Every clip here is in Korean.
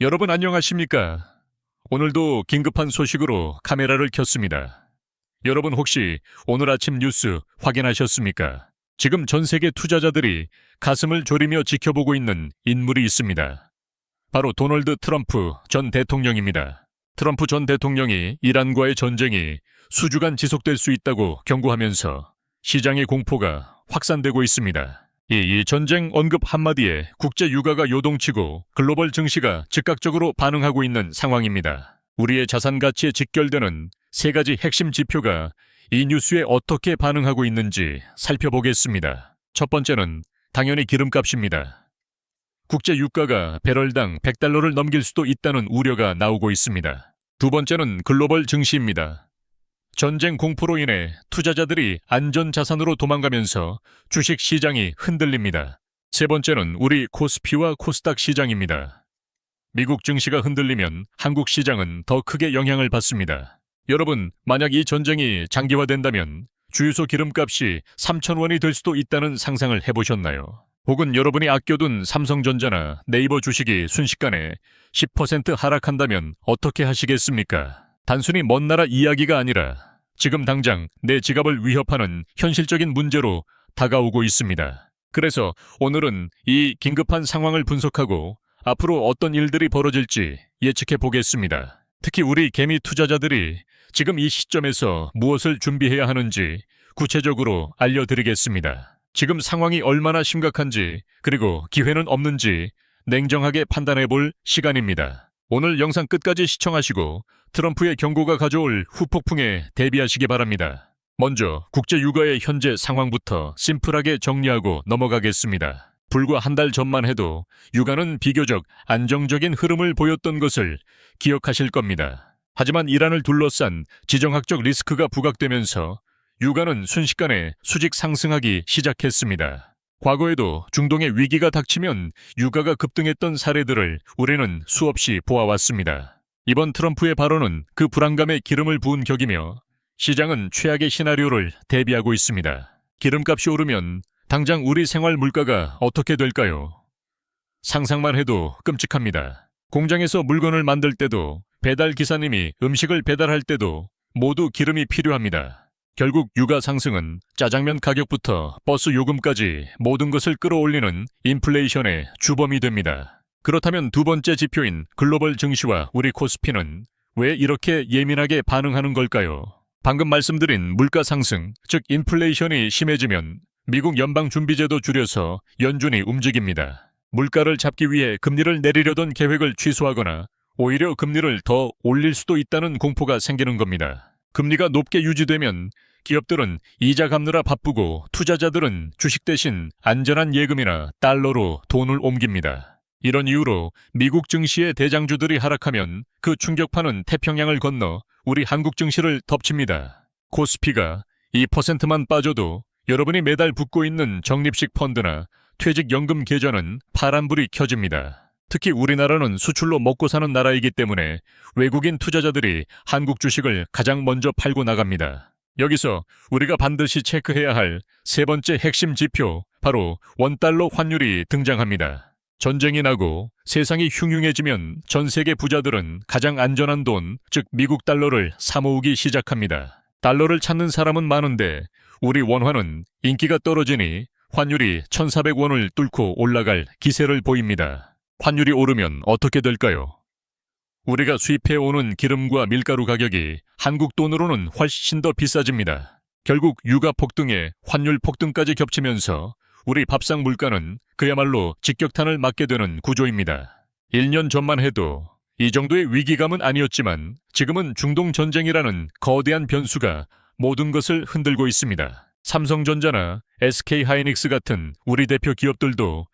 여러분 안녕하십니까? 오늘도 긴급한 소식으로 카메라를 켰습니다. 여러분 혹시 오늘 아침 뉴스 확인하셨습니까? 지금 전 세계 투자자들이 가슴을 졸이며 지켜보고 있는 인물이 있습니다. 바로 도널드 트럼프 전 대통령입니다. 트럼프 전 대통령이 이란과의 전쟁이 수주간 지속될 수 있다고 경고하면서 시장의 공포가 확산되고 있습니다. 이 전쟁 언급 한마디에 국제 유가가 요동치고 글로벌 증시가 즉각적으로 반응하고 있는 상황입니다. 우리의 자산 가치에 직결되는 세 가지 핵심 지표가 이 뉴스에 어떻게 반응하고 있는지 살펴보겠습니다. 첫 번째는 당연히 기름값입니다. 국제 유가가 배럴당 100달러를 넘길 수도 있다는 우려가 나오고 있습니다. 두 번째는 글로벌 증시입니다. 전쟁 공포로 인해 투자자들이 안전자산으로 도망가면서 주식 시장이 흔들립니다. 세 번째는 우리 코스피와 코스닥 시장입니다. 미국 증시가 흔들리면 한국 시장은 더 크게 영향을 받습니다. 여러분, 만약 이 전쟁이 장기화된다면 주유소 기름값이 3,000원이 될 수도 있다는 상상을 해보셨나요? 혹은 여러분이 아껴둔 삼성전자나 네이버 주식이 순식간에 10% 하락한다면 어떻게 하시겠습니까? 단순히 먼 나라 이야기가 아니라 지금 당장 내 지갑을 위협하는 현실적인 문제로 다가오고 있습니다. 그래서 오늘은 이 긴급한 상황을 분석하고 앞으로 어떤 일들이 벌어질지 예측해 보겠습니다. 특히 우리 개미 투자자들이 지금 이 시점에서 무엇을 준비해야 하는지 구체적으로 알려드리겠습니다. 지금 상황이 얼마나 심각한지 그리고 기회는 없는지 냉정하게 판단해 볼 시간입니다. 오늘 영상 끝까지 시청하시고 트럼프의 경고가 가져올 후폭풍에 대비하시기 바랍니다. 먼저 국제 유가의 현재 상황부터 심플하게 정리하고 넘어가겠습니다. 불과 한 달 전만 해도 유가는 비교적 안정적인 흐름을 보였던 것을 기억하실 겁니다. 하지만 이란을 둘러싼 지정학적 리스크가 부각되면서 유가는 순식간에 수직 상승하기 시작했습니다. 과거에도 중동의 위기가 닥치면 유가가 급등했던 사례들을 우리는 수없이 보아왔습니다. 이번 트럼프의 발언은 그 불안감에 기름을 부은 격이며 시장은 최악의 시나리오를 대비하고 있습니다. 기름값이 오르면 당장 우리 생활 물가가 어떻게 될까요? 상상만 해도 끔찍합니다. 공장에서 물건을 만들 때도 배달 기사님이 음식을 배달할 때도 모두 기름이 필요합니다. 결국 유가 상승은 짜장면 가격부터 버스 요금까지 모든 것을 끌어올리는 인플레이션의 주범이 됩니다. 그렇다면 두 번째 지표인 글로벌 증시와 우리 코스피는 왜 이렇게 예민하게 반응하는 걸까요? 방금 말씀드린 물가 상승, 즉 인플레이션이 심해지면 미국 연방준비제도 줄여서 연준이 움직입니다. 물가를 잡기 위해 금리를 내리려던 계획을 취소하거나 오히려 금리를 더 올릴 수도 있다는 공포가 생기는 겁니다. 금리가 높게 유지되면 기업들은 이자 갚느라 바쁘고 투자자들은 주식 대신 안전한 예금이나 달러로 돈을 옮깁니다. 이런 이유로 미국 증시의 대장주들이 하락하면 그 충격파는 태평양을 건너 우리 한국 증시를 덮칩니다. 코스피가 2%만 빠져도 여러분이 매달 붓고 있는 적립식 펀드나 퇴직연금 계좌는 파란불이 켜집니다. 특히 우리나라는 수출로 먹고 사는 나라이기 때문에 외국인 투자자들이 한국 주식을 가장 먼저 팔고 나갑니다. 여기서 우리가 반드시 체크해야 할 세 번째 핵심 지표, 바로 원달러 환율이 등장합니다. 전쟁이 나고 세상이 흉흉해지면 전 세계 부자들은 가장 안전한 돈, 즉 미국 달러를 사모으기 시작합니다. 달러를 찾는 사람은 많은데 우리 원화는 인기가 떨어지니 환율이 1,400원을 뚫고 올라갈 기세를 보입니다. 환율이 오르면 어떻게 될까요? 우리가 수입해오는 기름과 밀가루 가격이 한국 돈으로는 훨씬 더 비싸집니다. 결국 유가 폭등에 환율 폭등까지 겹치면서 우리 밥상 물가는 그야말로 직격탄을 맞게 되는 구조입니다. 1년 전만 해도 이 정도의 위기감은 아니었지만 지금은 중동 전쟁이라는 거대한 변수가 모든 것을 흔들고 있습니다. 삼성전자나 SK하이닉스 같은 우리 대표 기업들도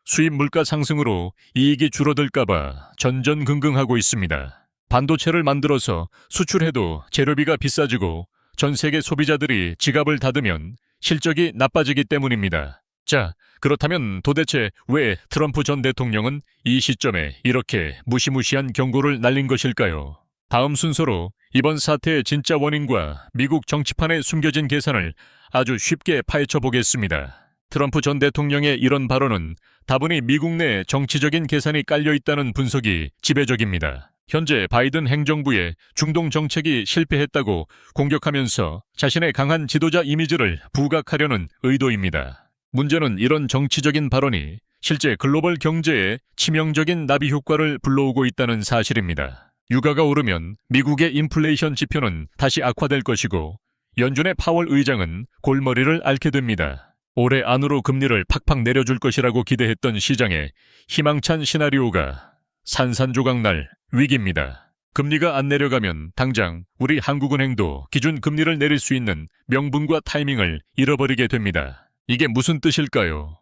수입 물가 상승으로 이익이 줄어들까봐 전전긍긍하고 있습니다. 반도체를 만들어서 수출해도 재료비가 비싸지고 전 세계 소비자들이 지갑을 닫으면 실적이 나빠지기 때문입니다. 자, 그렇다면 도대체 왜 트럼프 전 대통령은 이 시점에 이렇게 무시무시한 경고를 날린 것일까요? 다음 순서로 이번 사태의 진짜 원인과 미국 정치판에 숨겨진 계산을 아주 쉽게 파헤쳐 보겠습니다. 트럼프 전 대통령의 이런 발언은 다분히 미국 내 정치적인 계산이 깔려 있다는 분석이 지배적입니다. 현재 바이든 행정부의 중동 정책이 실패했다고 공격하면서 자신의 강한 지도자 이미지를 부각하려는 의도입니다. 문제는 이런 정치적인 발언이 실제 글로벌 경제에 치명적인 나비 효과를 불러오고 있다는 사실입니다. 유가가 오르면 미국의 인플레이션 지표는 다시 악화될 것이고 연준의 파월 의장은 골머리를 앓게 됩니다. 올해 안으로 금리를 팍팍 내려줄 것이라고 기대했던 시장의 희망찬 시나리오가 산산조각 날 위기입니다. 금리가 안 내려가면 당장 우리 한국은행도 기준금리를 내릴 수 있는 명분과 타이밍을 잃어버리게 됩니다. 이게 무슨 뜻일까요?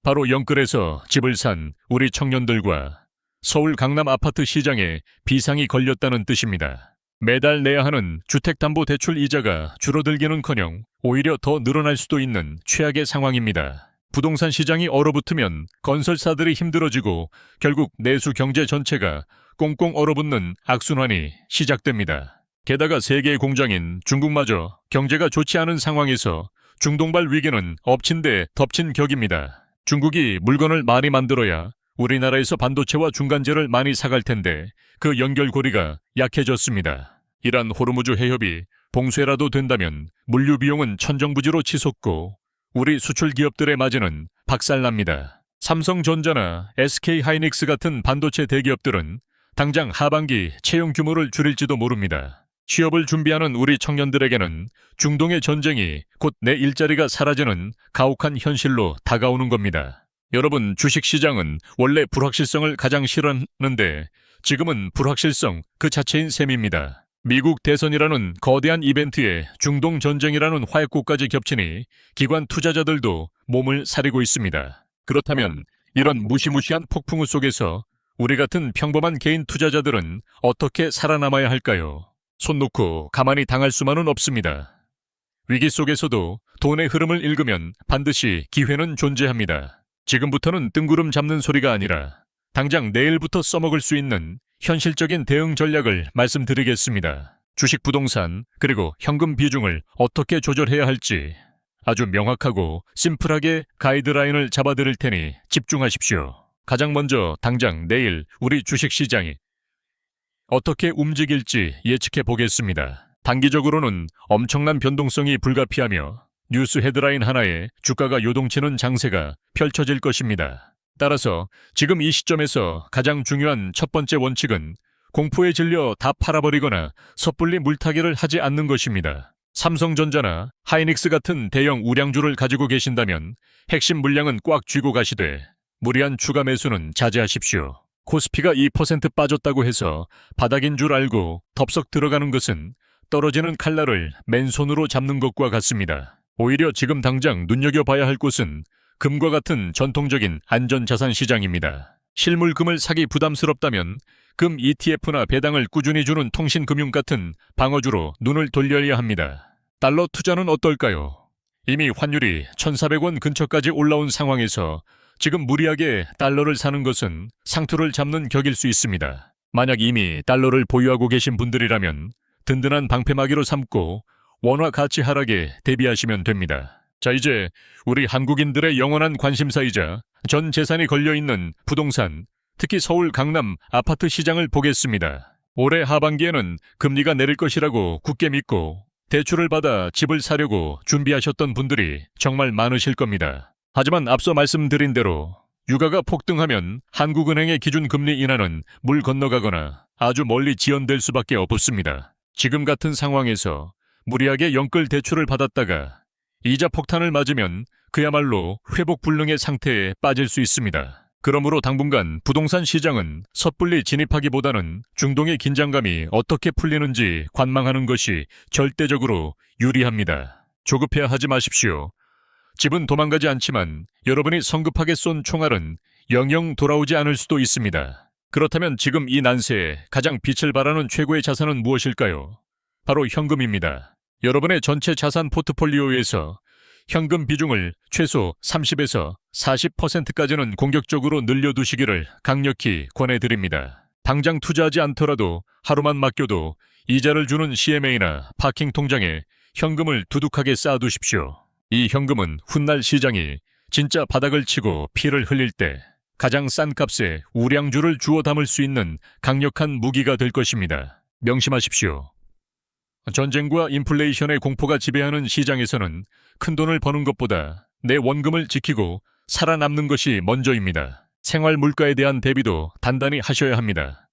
바로 영끌에서 집을 산 우리 청년들과 서울 강남 아파트 시장에 비상이 걸렸다는 뜻입니다. 매달 내야 하는 주택담보대출 이자가 줄어들기는커녕 오히려 더 늘어날 수도 있는 최악의 상황입니다. 부동산 시장이 얼어붙으면 건설사들이 힘들어지고 결국 내수 경제 전체가 꽁꽁 얼어붙는 악순환이 시작됩니다. 게다가 세계의 공장인 중국마저 경제가 좋지 않은 상황에서 중동발 위기는 엎친 데 덮친 격입니다. 중국이 물건을 많이 만들어야 우리나라에서 반도체와 중간재를 많이 사갈 텐데 그 연결고리가 약해졌습니다. 이란 호르무즈 해협이 봉쇄라도 된다면 물류 비용은 천정부지로 치솟고 우리 수출 기업들의 마진은 박살납니다. 삼성전자나 SK하이닉스 같은 반도체 대기업들은 당장 하반기 채용 규모를 줄일지도 모릅니다. 취업을 준비하는 우리 청년들에게는 중동의 전쟁이 곧 내 일자리가 사라지는 가혹한 현실로 다가오는 겁니다. 여러분, 주식시장은 원래 불확실성을 가장 싫어하는데 지금은 불확실성 그 자체인 셈입니다. 미국 대선이라는 거대한 이벤트에 중동 전쟁이라는 화약고까지 겹치니 기관 투자자들도 몸을 사리고 있습니다. 그렇다면 이런 무시무시한 폭풍우 속에서 우리 같은 평범한 개인 투자자들은 어떻게 살아남아야 할까요? 손 놓고 가만히 당할 수만은 없습니다. 위기 속에서도 돈의 흐름을 읽으면 반드시 기회는 존재합니다. 지금부터는 뜬구름 잡는 소리가 아니라 당장 내일부터 써먹을 수 있는 현실적인 대응 전략을 말씀드리겠습니다. 주식, 부동산, 그리고 현금 비중을 어떻게 조절해야 할지 아주 명확하고 심플하게 가이드라인을 잡아드릴 테니 집중하십시오. 가장 먼저 당장 내일 우리 주식시장이 어떻게 움직일지 예측해 보겠습니다. 단기적으로는 엄청난 변동성이 불가피하며 뉴스 헤드라인 하나에 주가가 요동치는 장세가 펼쳐질 것입니다. 따라서 지금 이 시점에서 가장 중요한 첫 번째 원칙은 공포에 질려 다 팔아버리거나 섣불리 물타기를 하지 않는 것입니다. 삼성전자나 하이닉스 같은 대형 우량주를 가지고 계신다면 핵심 물량은 꽉 쥐고 가시되 무리한 추가 매수는 자제하십시오. 코스피가 2% 빠졌다고 해서 바닥인 줄 알고 덥석 들어가는 것은 떨어지는 칼날을 맨손으로 잡는 것과 같습니다. 오히려 지금 당장 눈여겨봐야 할 곳은 금과 같은 전통적인 안전자산 시장입니다. 실물금을 사기 부담스럽다면 금 ETF나 배당을 꾸준히 주는 통신금융 같은 방어주로 눈을 돌려야 합니다. 달러 투자는 어떨까요? 이미 환율이 1,400원 근처까지 올라온 상황에서 지금 무리하게 달러를 사는 것은 상투를 잡는 격일 수 있습니다. 만약 이미 달러를 보유하고 계신 분들이라면 든든한 방패막이로 삼고 원화 가치 하락에 대비하시면 됩니다. 자, 이제 우리 한국인들의 영원한 관심사이자 전 재산이 걸려있는 부동산, 특히 서울 강남 아파트 시장을 보겠습니다. 올해 하반기에는 금리가 내릴 것이라고 굳게 믿고 대출을 받아 집을 사려고 준비하셨던 분들이 정말 많으실 겁니다. 하지만 앞서 말씀드린 대로 유가가 폭등하면 한국은행의 기준금리 인하는 물 건너가거나 아주 멀리 지연될 수밖에 없습니다. 지금 같은 상황에서 무리하게 연끌 대출을 받았다가 이자 폭탄을 맞으면 그야말로 회복 불능의 상태에 빠질 수 있습니다. 그러므로 당분간 부동산 시장은 섣불리 진입하기보다는 중동의 긴장감이 어떻게 풀리는지 관망하는 것이 절대적으로 유리합니다. 조급해야 하지 마십시오. 집은 도망가지 않지만 여러분이 성급하게 쏜 총알은 영영 돌아오지 않을 수도 있습니다. 그렇다면 지금 이 난세에 가장 빛을 발하는 최고의 자산은 무엇일까요? 바로 현금입니다. 여러분의 전체 자산 포트폴리오에서 현금 비중을 최소 30에서 40%까지는 공격적으로 늘려두시기를 강력히 권해드립니다. 당장 투자하지 않더라도 하루만 맡겨도 이자를 주는 CMA나 파킹 통장에 현금을 두둑하게 쌓아두십시오. 이 현금은 훗날 시장이 진짜 바닥을 치고 피를 흘릴 때 가장 싼 값에 우량주를 주워 담을 수 있는 강력한 무기가 될 것입니다. 명심하십시오. 전쟁과 인플레이션의 공포가 지배하는 시장에서는 큰돈을 버는 것보다 내 원금을 지키고 살아남는 것이 먼저입니다. 생활 물가에 대한 대비도 단단히 하셔야 합니다.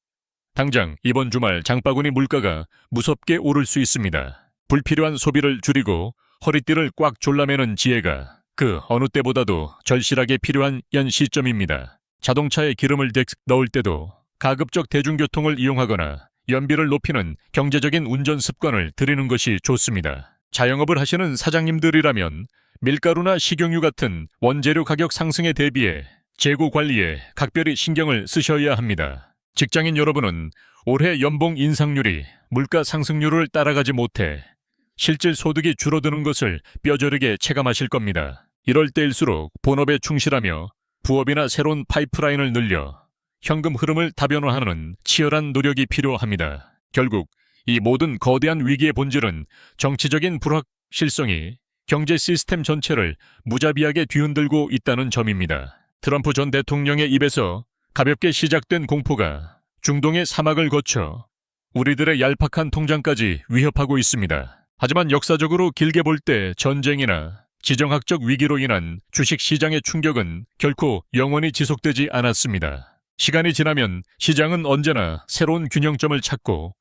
당장 이번 주말 장바구니 물가가 무섭게 오를 수 있습니다. 불필요한 소비를 줄이고 허리띠를 꽉 졸라매는 지혜가 그 어느 때보다도 절실하게 필요한 연 시점입니다. 자동차에 기름을 넣을 때도 가급적 대중교통을 이용하거나 연비를 높이는 경제적인 운전 습관을 들이는 것이 좋습니다. 자영업을 하시는 사장님들이라면 밀가루나 식용유 같은 원재료 가격 상승에 대비해 재고 관리에 각별히 신경을 쓰셔야 합니다. 직장인 여러분은 올해 연봉 인상률이 물가 상승률을 따라가지 못해 실질 소득이 줄어드는 것을 뼈저리게 체감하실 겁니다. 이럴 때일수록 본업에 충실하며 부업이나 새로운 파이프라인을 늘려 현금 흐름을 다변화하는 치열한 노력이 필요합니다. 결국 이 모든 거대한 위기의 본질은 정치적인 불확실성이 경제 시스템 전체를 무자비하게 뒤흔들고 있다는 점입니다. 트럼프 전 대통령의 입에서 가볍게 시작된 공포가 중동의 사막을 거쳐 우리들의 얄팍한 통장까지 위협하고 있습니다. 하지만 역사적으로 길게 볼 때 전쟁이나 지정학적 위기로 인한 주식시장의 충격은 결코 영원히 지속되지 않았습니다. 시간이 지나면 시장은 언제나 새로운 균형점을 찾고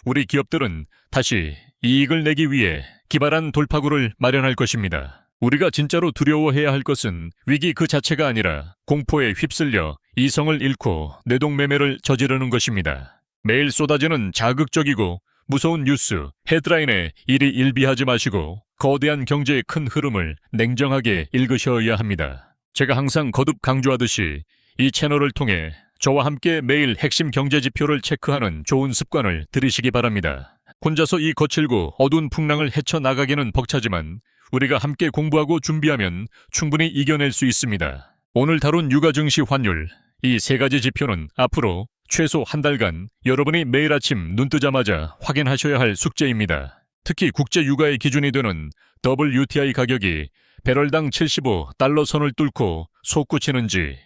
우리 기업들은 다시 이익을 내기 위해 기발한 돌파구를 마련할 것입니다. 우리가 진짜로 두려워해야 할 것은 위기 그 자체가 아니라 공포에 휩쓸려 이성을 잃고 뇌동매매를 저지르는 것입니다. 매일 쏟아지는 자극적이고 무서운 뉴스, 헤드라인에 일이 일비하지 마시고 거대한 경제의 큰 흐름을 냉정하게 읽으셔야 합니다. 제가 항상 거듭 강조하듯이 이 채널을 통해 저와 함께 매일 핵심 경제 지표를 체크하는 좋은 습관을 들이시기 바랍니다. 혼자서 이 거칠고 어두운 풍랑을 헤쳐나가기는 벅차지만 우리가 함께 공부하고 준비하면 충분히 이겨낼 수 있습니다. 오늘 다룬 유가 증시 환율, 이 세 가지 지표는 앞으로 최소 한 달간 여러분이 매일 아침 눈 뜨자마자 확인하셔야 할 숙제입니다. 특히 국제 유가의 기준이 되는 WTI 가격이 배럴당 75달러 선을 뚫고 솟구치는지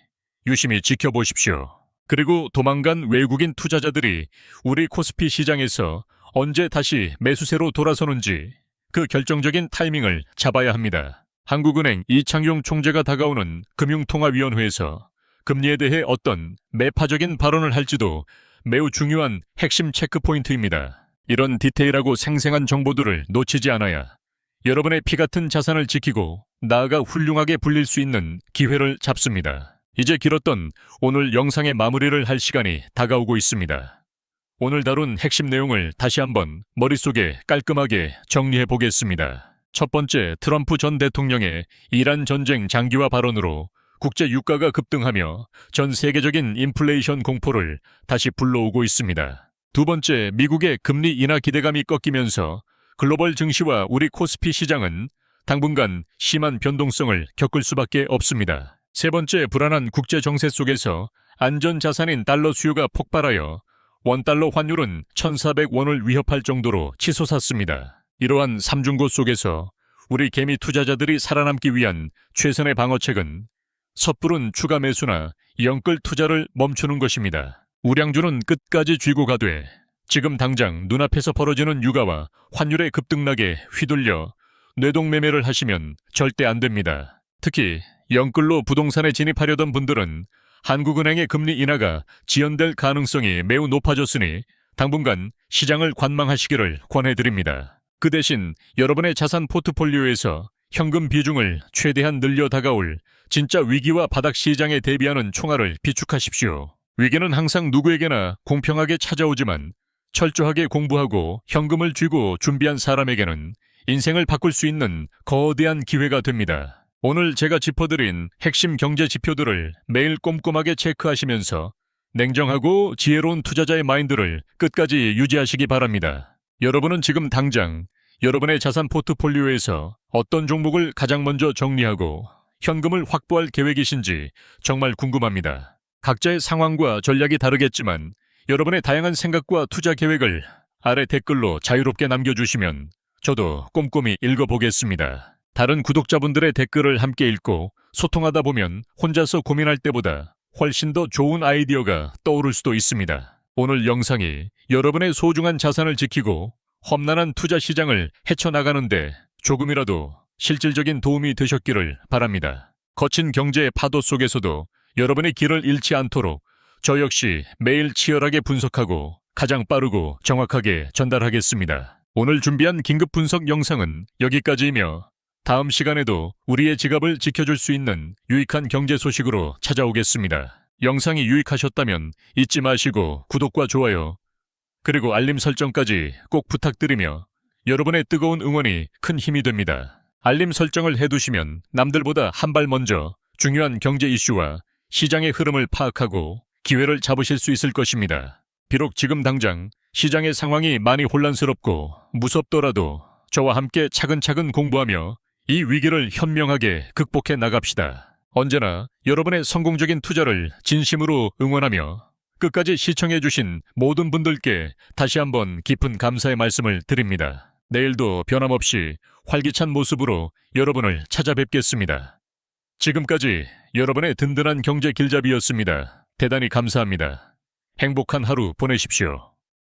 유심히 지켜보십시오. 그리고 도망간 외국인 투자자들이 우리 코스피 시장에서 언제 다시 매수세로 돌아서는지 그 결정적인 타이밍을 잡아야 합니다. 한국은행 이창용 총재가 다가오는 금융통화위원회에서 금리에 대해 어떤 매파적인 발언을 할지도 매우 중요한 핵심 체크포인트입니다. 이런 디테일하고 생생한 정보들을 놓치지 않아야 여러분의 피 같은 자산을 지키고 나아가 훌륭하게 불릴 수 있는 기회를 잡습니다. 이제 길었던 오늘 영상의 마무리를 할 시간이 다가오고 있습니다. 오늘 다룬 핵심 내용을 다시 한번 머릿속에 깔끔하게 정리해 보겠습니다. 첫 번째, 트럼프 전 대통령의 이란 전쟁 장기화 발언으로 국제 유가가 급등하며 전 세계적인 인플레이션 공포를 다시 불러오고 있습니다. 두 번째, 미국의 금리 인하 기대감이 꺾이면서 글로벌 증시와 우리 코스피 시장은 당분간 심한 변동성을 겪을 수밖에 없습니다. 세 번째, 불안한 국제 정세 속에서 안전자산인 달러 수요가 폭발하여 원달러 환율은 1,400원을 위협할 정도로 치솟았습니다. 이러한 삼중고 속에서 우리 개미 투자자들이 살아남기 위한 최선의 방어책은 섣부른 추가 매수나 영끌 투자를 멈추는 것입니다. 우량주는 끝까지 쥐고 가되 지금 당장 눈앞에서 벌어지는 유가와 환율의 급등락에 휘둘려 뇌동매매를 하시면 절대 안 됩니다. 특히 영끌로 부동산에 진입하려던 분들은 한국은행의 금리 인하가 지연될 가능성이 매우 높아졌으니 당분간 시장을 관망하시기를 권해드립니다. 그 대신 여러분의 자산 포트폴리오에서 현금 비중을 최대한 늘려 다가올 진짜 위기와 바닥 시장에 대비하는 총알을 비축하십시오. 위기는 항상 누구에게나 공평하게 찾아오지만 철저하게 공부하고 현금을 쥐고 준비한 사람에게는 인생을 바꿀 수 있는 거대한 기회가 됩니다. 오늘 제가 짚어드린 핵심 경제 지표들을 매일 꼼꼼하게 체크하시면서 냉정하고 지혜로운 투자자의 마인드를 끝까지 유지하시기 바랍니다. 여러분은 지금 당장 여러분의 자산 포트폴리오에서 어떤 종목을 가장 먼저 정리하고 현금을 확보할 계획이신지 정말 궁금합니다. 각자의 상황과 전략이 다르겠지만 여러분의 다양한 생각과 투자 계획을 아래 댓글로 자유롭게 남겨주시면 저도 꼼꼼히 읽어보겠습니다. 다른 구독자분들의 댓글을 함께 읽고 소통하다 보면 혼자서 고민할 때보다 훨씬 더 좋은 아이디어가 떠오를 수도 있습니다. 오늘 영상이 여러분의 소중한 자산을 지키고 험난한 투자 시장을 헤쳐나가는데 조금이라도 실질적인 도움이 되셨기를 바랍니다. 거친 경제의 파도 속에서도 여러분의 길을 잃지 않도록 저 역시 매일 치열하게 분석하고 가장 빠르고 정확하게 전달하겠습니다. 오늘 준비한 긴급 분석 영상은 여기까지이며 다음 시간에도 우리의 지갑을 지켜줄 수 있는 유익한 경제 소식으로 찾아오겠습니다. 영상이 유익하셨다면 잊지 마시고 구독과 좋아요 그리고 알림 설정까지 꼭 부탁드리며 여러분의 뜨거운 응원이 큰 힘이 됩니다. 알림 설정을 해두시면 남들보다 한 발 먼저 중요한 경제 이슈와 시장의 흐름을 파악하고 기회를 잡으실 수 있을 것입니다. 비록 지금 당장 시장의 상황이 많이 혼란스럽고 무섭더라도 저와 함께 차근차근 공부하며 이 위기를 현명하게 극복해 나갑시다. 언제나 여러분의 성공적인 투자를 진심으로 응원하며 끝까지 시청해주신 모든 분들께 다시 한번 깊은 감사의 말씀을 드립니다. 내일도 변함없이 활기찬 모습으로 여러분을 찾아뵙겠습니다. 지금까지 여러분의 든든한 경제 길잡이였습니다. 대단히 감사합니다. 행복한 하루 보내십시오.